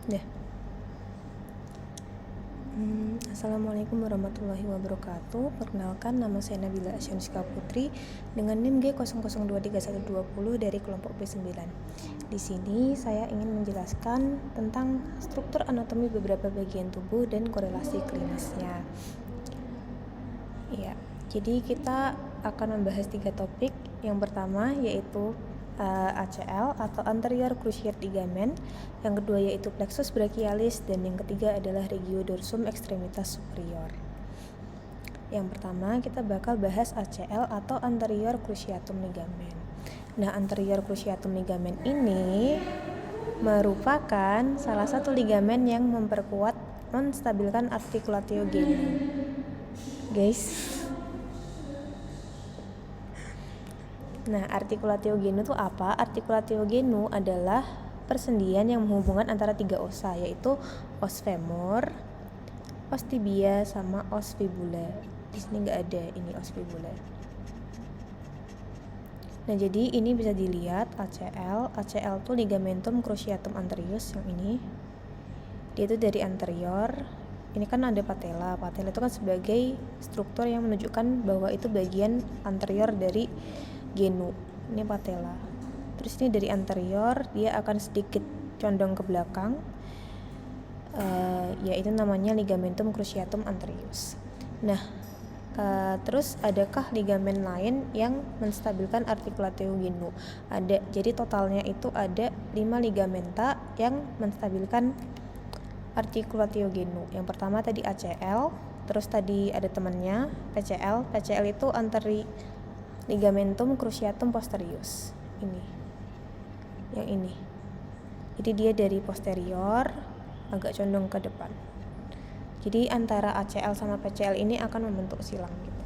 Ya. Assalamualaikum warahmatullahi wabarakatuh. Perkenalkan, nama saya Nabila Asyanuska Putri dengan NIM G00231120 dari kelompok B9. Di sini saya ingin menjelaskan tentang struktur anatomi beberapa bagian tubuh dan korelasi klinisnya. Ya, jadi kita akan membahas 3 topik. Yang pertama yaitu ACL atau anterior cruciate ligament, yang kedua yaitu plexus brachialis, dan yang ketiga adalah regiodorsum extremitas superior. Yang pertama kita bakal bahas ACL atau anterior cruciatum ligament. Nah, anterior cruciatum ligament ini merupakan salah satu ligamen yang memperkuat menstabilkan articulatio genu. Guys, nah, articulatio genu itu apa? Articulatio genu adalah persendian yang menghubungkan antara 3 osa, yaitu os femur, os tibia, sama os fibula. Di sini nggak ada ini os fibula. Nah, jadi ini bisa dilihat ACL. ACL itu ligamentum cruciatum anterius yang ini. Dia itu dari anterior. Ini kan ada patella. Patella itu kan sebagai struktur yang menunjukkan bahwa itu bagian anterior dari genu. Ini patella. Terus ini dari anterior, dia akan sedikit condong ke belakang, yaitu namanya ligamentum cruciatum anterius. Nah, terus adakah ligamen lain yang menstabilkan articulatio genu? Ada. Jadi totalnya itu ada 5 ligamenta yang menstabilkan articulatio genu. Yang pertama tadi ACL, terus tadi ada temannya PCL. PCL itu ligamentum cruciatum posterius. Ini. Yang ini. Jadi dia dari posterior agak condong ke depan. Jadi antara ACL sama PCL ini akan membentuk silang gitu.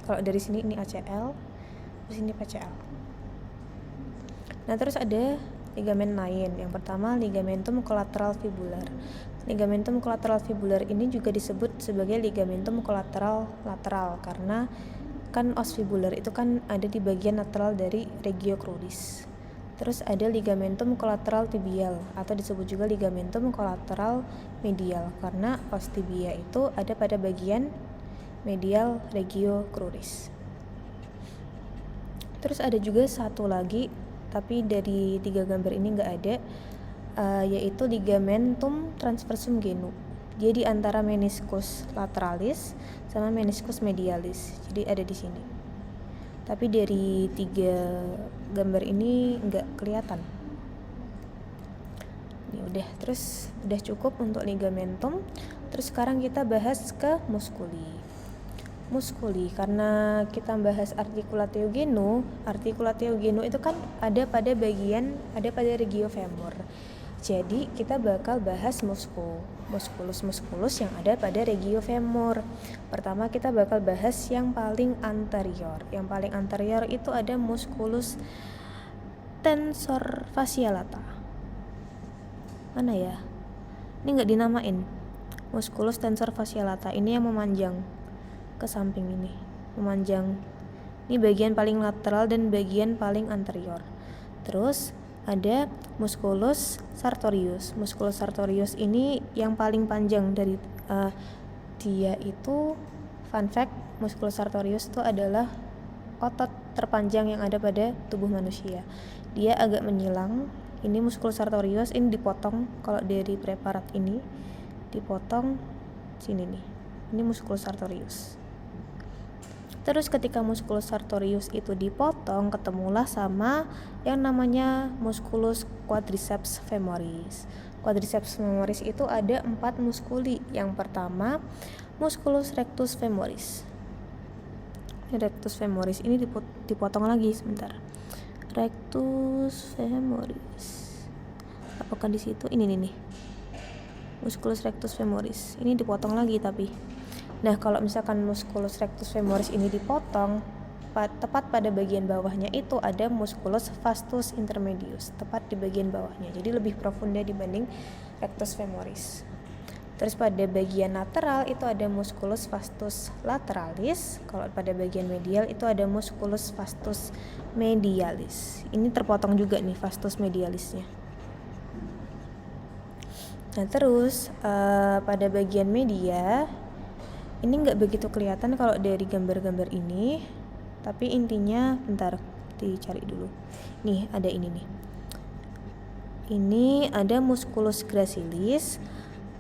Kalau dari sini ini ACL, terus ini PCL. Nah, terus ada ligamen lain. Yang pertama ligamentum collateral fibular. Ligamentum collateral fibular ini juga disebut sebagai ligamentum collateral lateral karena kan os fibular itu kan ada di bagian lateral dari regio cruris. Terus ada ligamentum collateral tibial atau disebut juga ligamentum collateral medial karena os tibia itu ada pada bagian medial regio cruris. Terus ada juga satu lagi, tapi dari 3 gambar ini nggak ada, yaitu ligamentum transversum genu. Dia di antara meniscus lateralis sama meniscus medialis. Jadi ada di sini. Tapi dari 3 gambar ini nggak kelihatan. Ini udah cukup untuk ligamentum. Terus sekarang kita bahas ke muskuli. Karena kita bahas articulatio genu itu kan ada pada regio femur. Jadi kita bakal bahas musculus yang ada pada regio femur. Pertama kita bakal bahas yang paling anterior. Yang paling anterior itu ada musculus tensor fasciolata. Mana ya? Ini nggak dinamain. Musculus tensor fasciolata ini yang memanjang ke samping ini. Memanjang. Ini bagian paling lateral dan bagian paling anterior. Terus ada musculus sartorius. Musculus sartorius ini yang paling panjang dari dia itu, fun fact, musculus sartorius itu adalah otot terpanjang yang ada pada tubuh manusia. Dia agak menyilang. Ini musculus sartorius, ini dipotong. Kalau dari preparat ini dipotong sini nih. Ini musculus sartorius. Terus ketika musculus sartorius itu dipotong, ketemulah sama yang namanya musculus quadriceps femoris. Quadriceps femoris itu ada 4 muskuli. Yang pertama musculus rectus femoris. Ini rectus femoris ini dipotong lagi sebentar. Rectus femoris. Apakah di situ? Ini nih. Musculus rectus femoris. Ini dipotong lagi tapi. Nah, kalau misalkan musculus rectus femoris ini dipotong, tepat pada bagian bawahnya itu ada musculus vastus intermedius, tepat di bagian bawahnya. Jadi lebih profunda dibanding rectus femoris. Terus pada bagian lateral itu ada musculus vastus lateralis. Kalau pada bagian medial itu ada musculus vastus medialis. Ini terpotong juga nih vastus medialisnya. Nah terus pada bagian media ini nggak begitu kelihatan kalau dari gambar-gambar ini, tapi intinya bentar dicari dulu. Nih ada ini nih. Ini ada musculus gracilis,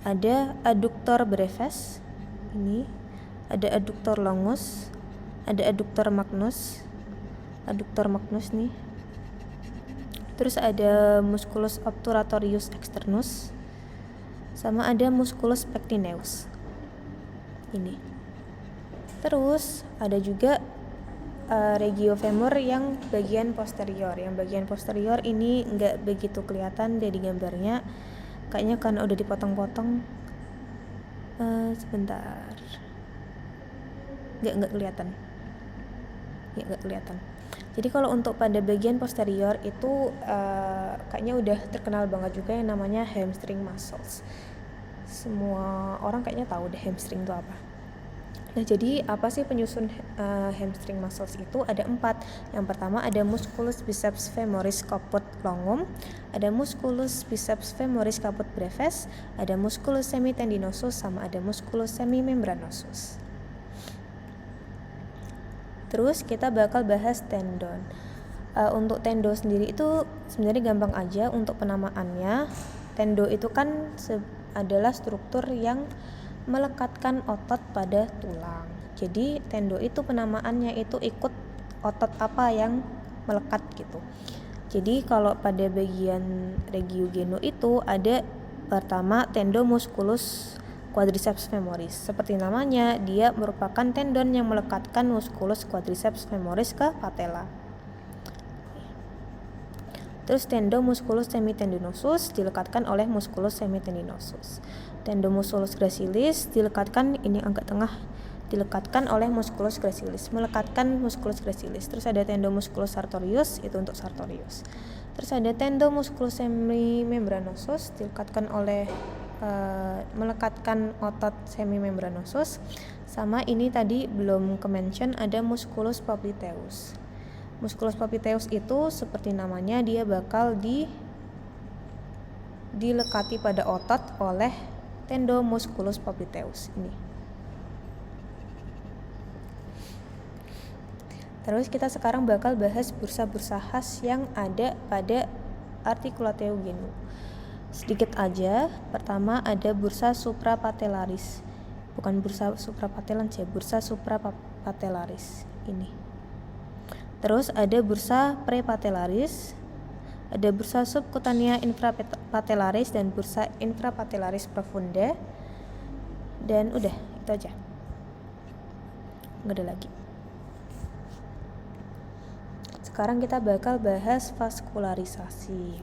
ada adductor brevis, ini ada adductor longus, ada adductor magnus nih. Terus ada musculus obturatorius externus, sama ada musculus pectineus. Ini. Terus ada juga regiofemur yang bagian posterior. Yang bagian posterior ini nggak begitu kelihatan dari gambarnya, kayaknya kan udah dipotong-potong. Sebentar, nggak kelihatan. Ya nggak kelihatan. Jadi kalau untuk pada bagian posterior itu kayaknya udah terkenal banget juga yang namanya hamstring muscles. Semua orang kayaknya tahu deh hamstring itu apa. Nah jadi apa sih penyusun hamstring muscles itu? Ada 4. Yang pertama ada musculus biceps femoris caput longum, ada musculus biceps femoris caput brevis, ada musculus semitendinosus, sama ada musculus semimembranosus. Terus kita bakal bahas tendon. Untuk tendo sendiri itu sebenarnya gampang aja untuk penamaannya. Tendo itu kan adalah struktur yang melekatkan otot pada tulang. Jadi tendo itu penamaannya itu ikut otot apa yang melekat gitu. Jadi kalau pada bagian regiogeno itu ada pertama tendo musculus quadriceps femoris. Seperti namanya, dia merupakan tendon yang melekatkan musculus quadriceps femoris ke patella. Terus tendo musculus semitendinosus dilekatkan oleh musculus semitendinosus. Tendo musculus gracilis dilekatkan, ini agak tengah, dilekatkan oleh musculus gracilis, melekatkan musculus gracilis. Terus ada tendo musculus sartorius, itu untuk sartorius. Terus ada tendo musculus semimembranosus dilekatkan oleh melekatkan otot semimembranosus. Sama ini tadi belum ke-mention ada musculus popliteus. Musculus popliteus itu seperti namanya, dia bakal dilekati pada otot oleh tendo musculus popliteus ini. Terus kita sekarang bakal bahas bursa-bursa khas yang ada pada articulatio genu. Sedikit aja. Pertama ada bursa suprapatellaris. Bukan bursa suprapatellan sih, bursa suprapatellaris ini. Terus ada bursa prepatellaris, ada bursa subcutánea infrapatellaris dan bursa infrapatellaris profunda. Dan udah, itu aja. Nggak ada lagi. Sekarang kita bakal bahas vaskularisasi.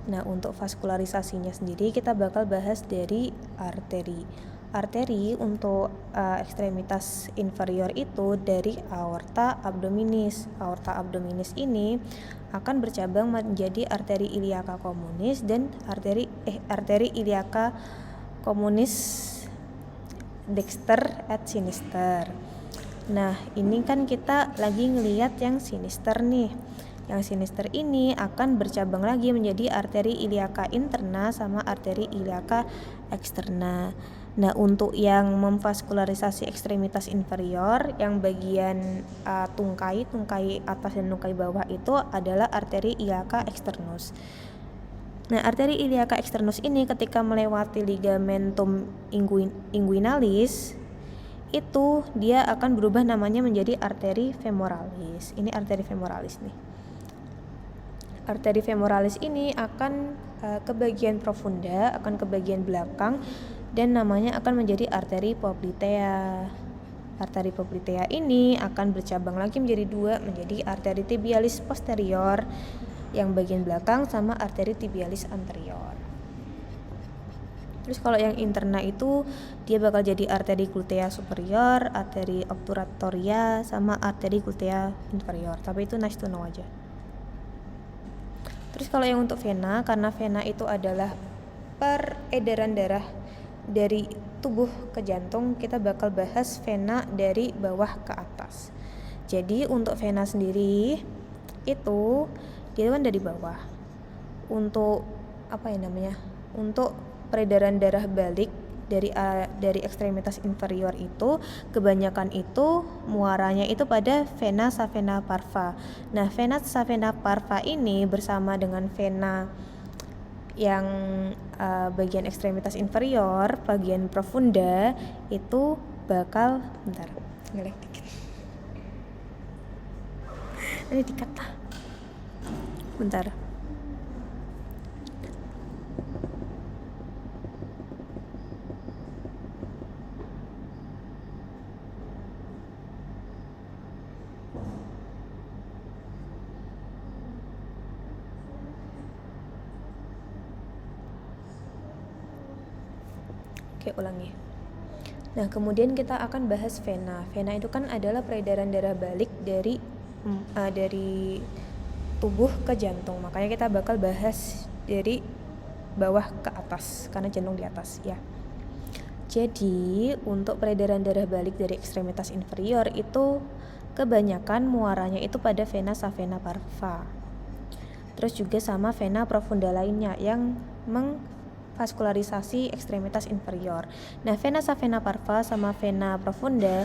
Nah, untuk vaskularisasinya sendiri kita bakal bahas dari arteri. Arteri untuk ekstremitas inferior itu dari aorta abdominis. Aorta abdominis ini akan bercabang menjadi arteri iliaca communis dan arteri iliaca communis dexter et sinister. Nah, ini kan kita lagi ngelihat yang sinister nih. Yang sinister ini akan bercabang lagi menjadi arteri iliaca interna sama arteri iliaca externa. Nah, untuk yang memvaskularisasi ekstremitas inferior, yang bagian tungkai atas dan tungkai bawah itu adalah arteri iliaca externus. Nah, arteri iliaca externus ini ketika melewati ligamentum inguinalis, itu dia akan berubah namanya menjadi arteri femoralis. Ini arteri femoralis nih. Arteri femoralis ini akan ke bagian profunda, akan ke bagian belakang, dan namanya akan menjadi arteri poplitea. Arteri poplitea ini akan bercabang lagi menjadi 2, menjadi arteri tibialis posterior yang bagian belakang sama arteri tibialis anterior. Terus kalau yang interna itu dia bakal jadi arteri glutea superior, arteri obturatoria, sama arteri glutea inferior. Tapi itu nice to know aja. Terus kalau yang untuk vena, karena vena itu adalah peredaran darah dari tubuh ke jantung, kita bakal bahas vena dari bawah ke atas. Jadi untuk vena sendiri itu dia kan dari bawah. Untuk untuk peredaran darah balik dari ekstremitas inferior itu kebanyakan itu muaranya itu pada vena savena parva. Nah, vena savena parva ini bersama dengan vena yang bagian ekstremitas inferior, bagian profunda itu bakal ngelek dikit. Ini dikat lah. Bentar. Oke, ulangi. Nah, kemudian kita akan bahas vena. Vena itu kan adalah peredaran darah balik dari tubuh ke jantung. Makanya kita bakal bahas dari bawah ke atas karena jantung di atas ya. Jadi, untuk peredaran darah balik dari ekstremitas inferior itu kebanyakan muaranya itu pada vena savena parva. Terus juga sama vena profunda lainnya yang mengvaskularisasi ekstremitas inferior. Nah, vena savena parva sama vena profunda,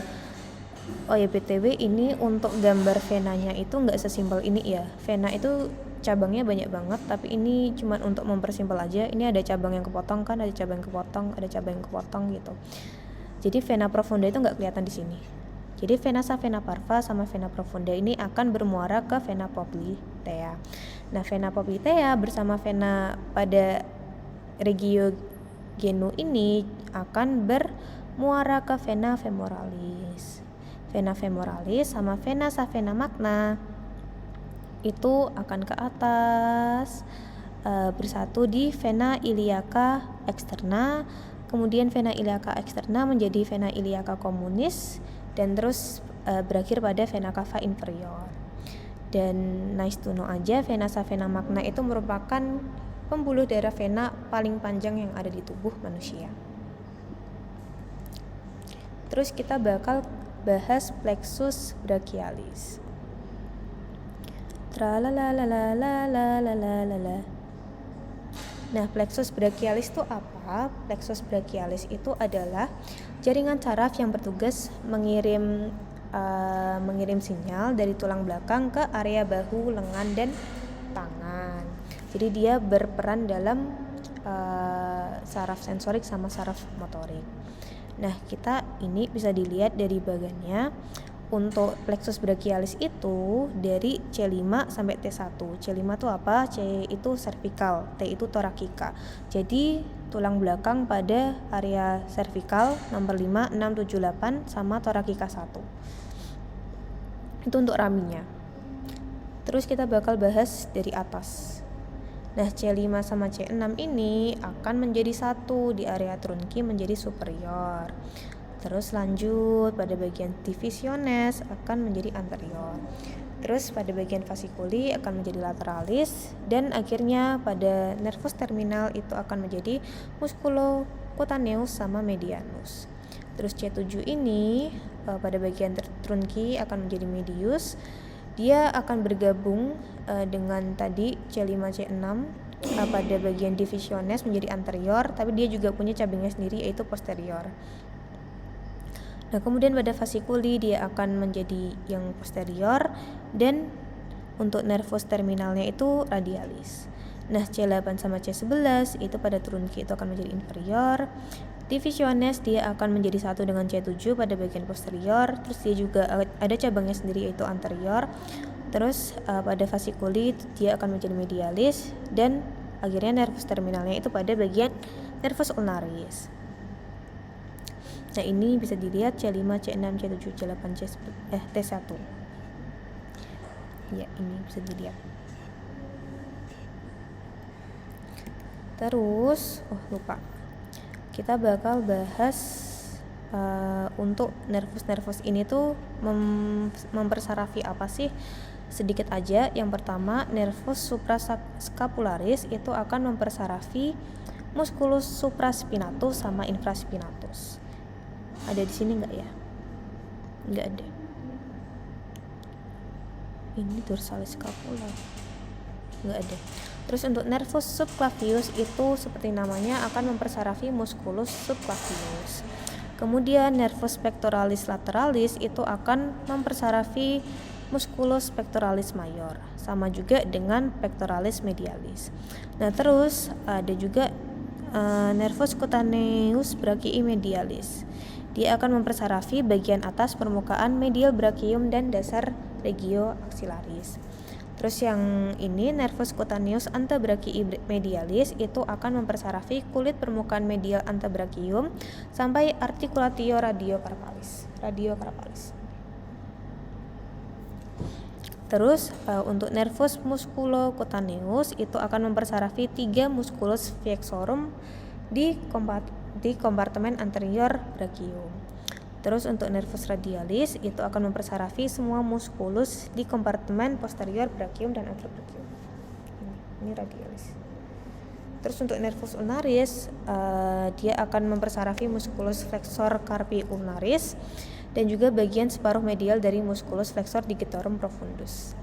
oh ya BTW ini untuk gambar venanya itu nggak sesimpel ini ya. Vena itu cabangnya banyak banget, tapi ini cuma untuk mempersimpel aja. Ini ada cabang yang kepotong kan, ada cabang yang kepotong, ada cabang yang kepotong gitu. Jadi vena profunda itu nggak kelihatan di sini. Jadi vena savena parva sama vena profunda ini akan bermuara ke vena poplitea. Nah, vena poplitea bersama vena pada regio genu ini akan bermuara ke vena femoralis. Vena femoralis sama vena savena magna itu akan ke atas bersatu di vena iliaca externa. Kemudian vena iliaca externa menjadi vena iliaca communis dan terus berakhir pada vena cava inferior. Dan nice to know aja, vena savena magna itu merupakan pembuluh darah vena paling panjang yang ada di tubuh manusia. Terus kita bakal bahas plexus brachialis. Tralalalalalalalalalala. Nah, plexus brachialis itu apa? Plexus brachialis itu adalah jaringan saraf yang bertugas mengirim sinyal dari tulang belakang ke area bahu, lengan, dan tangan. Jadi dia berperan dalam saraf sensorik sama saraf motorik. Nah, kita ini bisa dilihat dari bagannya. Untuk plexus brachialis itu dari C5 sampai T1. C5 itu apa? C itu cervical, T itu thoracica. Jadi tulang belakang pada area cervical nomor 5, 6, 7, 8 sama thoracica 1. Itu untuk raminya. Terus kita bakal bahas dari atas. Nah, C5 sama C6 ini akan menjadi satu di area trunki menjadi superior. Terus lanjut pada bagian divisiones akan menjadi anterior. Terus pada bagian fasciculi akan menjadi lateralis dan akhirnya pada nervus terminal itu akan menjadi musculocutaneus sama medianus. Terus C7 ini pada bagian trunki akan menjadi medius. Dia akan bergabung dengan tadi C5 C6 pada bagian divisiones menjadi anterior, tapi dia juga punya cabangnya sendiri yaitu posterior. Nah, kemudian pada fasciculi dia akan menjadi yang posterior dan untuk nervus terminalnya itu radialis. Nah, C8 sama C11 itu pada trunki itu akan menjadi inferior. Divisiones dia akan menjadi satu dengan C7 pada bagian posterior. Terus dia juga ada cabangnya sendiri yaitu anterior. Terus pada fasciculi dia akan menjadi medialis dan akhirnya nervus terminalnya itu pada bagian nervus ulnaris. Nah, ini bisa dilihat C5, C6, C7, C8, T1. Ya, ini bisa dilihat. Terus, lupa. Kita bakal bahas untuk nervus-nervus ini tuh mempersarafi apa sih? Sedikit aja. Yang pertama, nervus suprascapularis itu akan mempersarafi musculus supraspinatus sama infraspinatus. Ada di sini nggak ya? Nggak ada. Ini dorsalis scapula. Nggak ada. Terus untuk nervus subclavius itu seperti namanya akan mempersarafi musculus subclavius. Kemudian nervus pectoralis lateralis itu akan mempersarafi musculus pectoralis major, sama juga dengan pectoralis medialis. Nah, terus ada juga nervus cutaneus brachii medialis. Dia akan mempersarafi bagian atas permukaan medial brachium dan dasar regio axillaris. Terus yang ini nervus cutaneus antebrachii medialis itu akan mempersarafi kulit permukaan medial antebrachium sampai articulatio radiocarpalis. Terus untuk nervus musculocutaneus itu akan mempersarafi 3 musculus flexorum di kompartemen anterior brachium. Terus untuk nervus radialis itu akan mempersarafi semua musculus di kompartemen posterior brachium dan anterobrachium. Ini radialis. Terus untuk nervus ulnaris dia akan mempersarafi musculus flexor carpi ulnaris dan juga bagian separuh medial dari musculus flexor digitorum profundus.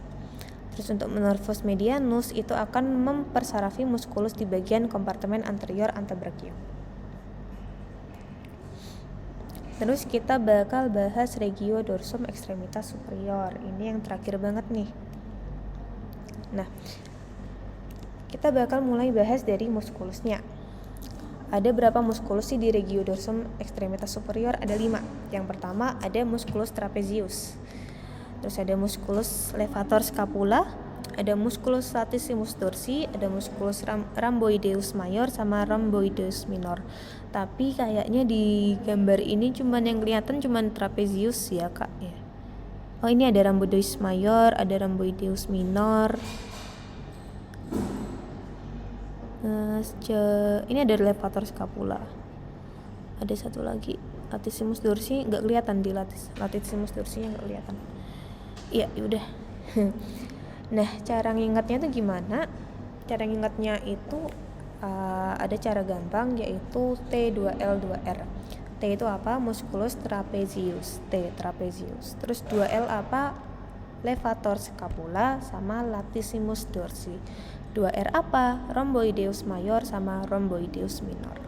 Terus untuk nervus medianus itu akan mempersarafi musculus di bagian kompartemen anterior antebrachium. Terus kita bakal bahas regio dorsum extremitas superior. Ini yang terakhir banget nih. Nah, kita bakal mulai bahas dari muskulusnya. Ada berapa muskulus sih di regio dorsum extremitas superior? Ada 5. Yang pertama ada musculus trapezius. Terus ada musculus levator scapula, ada musculus latissimus dorsi, ada musculus rhamboideus major sama rhamboideus minor. Tapi kayaknya di gambar ini cuman yang kelihatan cuman trapezius ya, Kak ya. Oh, ini ada rhamboideus major, ada rhamboideus minor. Ini ada levator scapula. Ada satu lagi, latissimus dorsi nggak kelihatan di latissimus dorsinya nggak kelihatan. Iya, yaudah. Nah, cara ngingetnya tuh gimana? Cara ngingetnya itu ada cara gampang, yaitu T2L2R. T itu apa? Musculus trapezius. T trapezius. Terus 2L apa? Levator scapula sama latissimus dorsi. 2R apa? Rhamboideus major sama rhamboideus minor.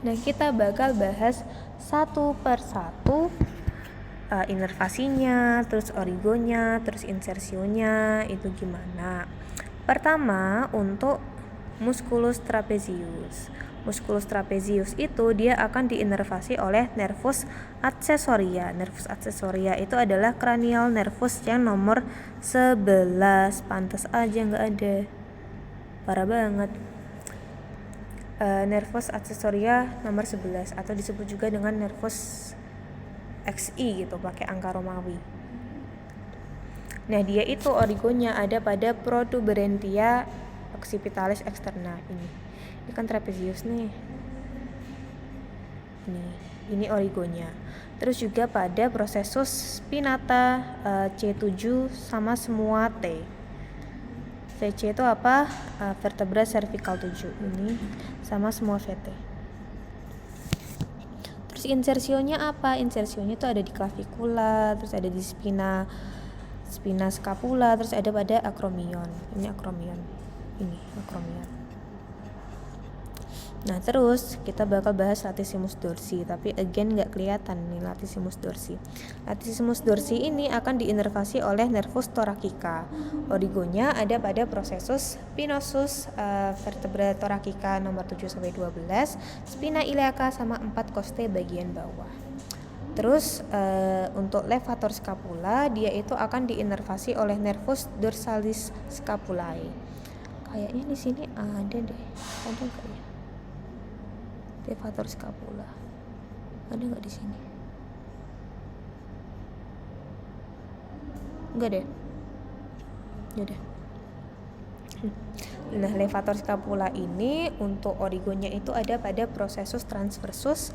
Nah, kita bakal bahas satu per satu inervasinya, terus origonya, terus insersionya itu gimana. Pertama untuk musculus trapezius. Musculus trapezius itu dia akan diinervasi oleh nervus accessoria. Nervus accessoria itu adalah cranial nervus yang nomor 11. Pantas aja nggak ada. Parah banget. Nervus accessoria nomor 11 atau disebut juga dengan nervus XI gitu, pakai angka Romawi. Nah, dia itu origonya ada pada protuberantia occipitalis externa ini. Ini kan trapezius nih. Ini origonya. Terus juga pada processus spinata C7 sama semua T. VC itu apa? Vertebra cervical 7 ini sama semua VT. Terus insersionya apa? Insersionya itu ada di clavikula, terus ada di spina scapula, terus ada pada acromion. Ini acromion. Ini acromion. Nah, terus kita bakal bahas latissimus dorsi, tapi again nggak kelihatan nih latissimus dorsi. Latissimus dorsi ini akan diinervasi oleh nervus thoracica. Origonya ada pada processus spinosus vertebra thoracica nomor 7 sampai 12, spina iliaca sama 4 costae bagian bawah. Terus untuk levator scapula dia itu akan diinervasi oleh nervus dorsalis scapulae. Kayaknya di sini ada deh. Ada enggak ya? Levator scapula. Ada enggak di sini? Enggak deh. Ya udah. Nah, levator scapula ini untuk origonya itu ada pada processus transversus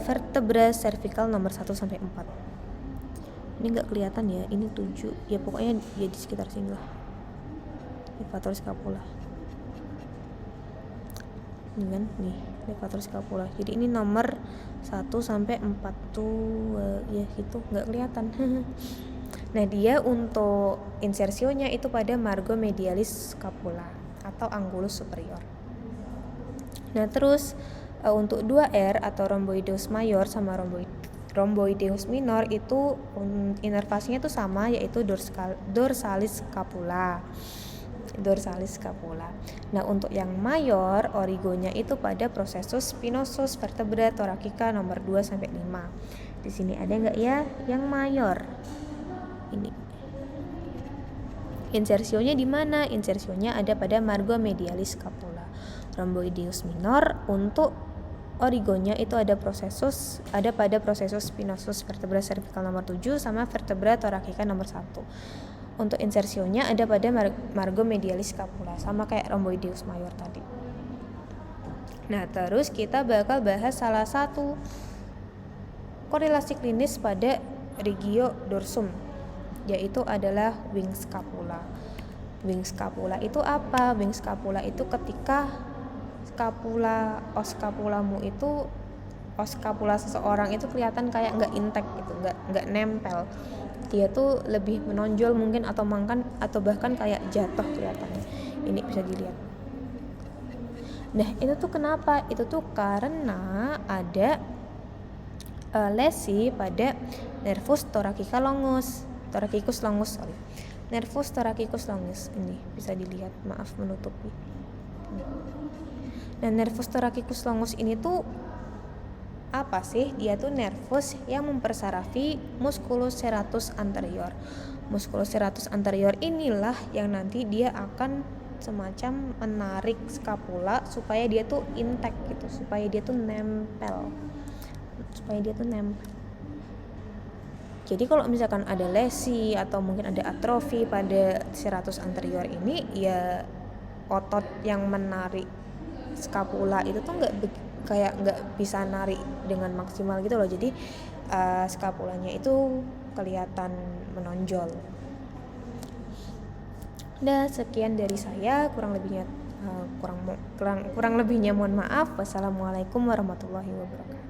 vertebra cervical nomor 1 sampai 4. Ini enggak kelihatan ya, ini 7. Ya pokoknya ya di sekitar sini lah. Levator scapula. Ini kan nih, levator scapula. Jadi ini nomor 1 sampai 4 tuh ya gitu, enggak kelihatan. Nah, dia untuk insersionya itu pada margo medialis scapula atau angulus superior. Nah, terus untuk 2R atau rhomboideus mayor sama rhomboideus minor itu inervasinya tuh sama, yaitu dorsalis scapula. Nah, untuk yang mayor origonya itu pada processus spinosus vertebra thoracica nomor 2 sampai 5. Di sini ada enggak ya yang mayor? Ini. Insersionya di mana? Insersionya ada pada margo medialis scapula. Rhomboideus minor untuk origonya itu ada pada processus spinosus vertebra cervical nomor 7 sama vertebra thoracica nomor 1. Untuk insersionya ada pada margo medialis scapula, sama kayak rhomboideus mayor tadi. Nah, terus kita bakal bahas salah satu korelasi klinis pada regio dorsum, yaitu adalah wing scapula. Wing scapula itu apa? Wing scapula itu ketika oskapula seseorang itu kelihatan kayak nggak intact gitu, nggak nempel. Dia tuh lebih menonjol mungkin atau bahkan kayak jatuh kelihatannya. Ini bisa dilihat. Nah, itu tuh kenapa? Itu tuh karena ada lesi pada nervus thoracicus longus. Nervus thoracicus longus ini bisa dilihat. Maaf menutupi. Nah, nervus thoracicus longus ini tuh apa sih? Dia tuh nervus yang mempersarafi musculus serratus anterior. Musculus serratus anterior inilah yang nanti dia akan semacam menarik scapula supaya dia tuh intact gitu, supaya dia tuh nempel. Jadi kalau misalkan ada lesi atau mungkin ada atrofi pada serratus anterior ini, ya otot yang menarik scapula itu tuh nggak bisa narik dengan maksimal gitu loh. Jadi scapulanya itu kelihatan menonjol. Dan sekian dari saya, kurang lebihnya mohon maaf. Wassalamualaikum warahmatullahi wabarakatuh.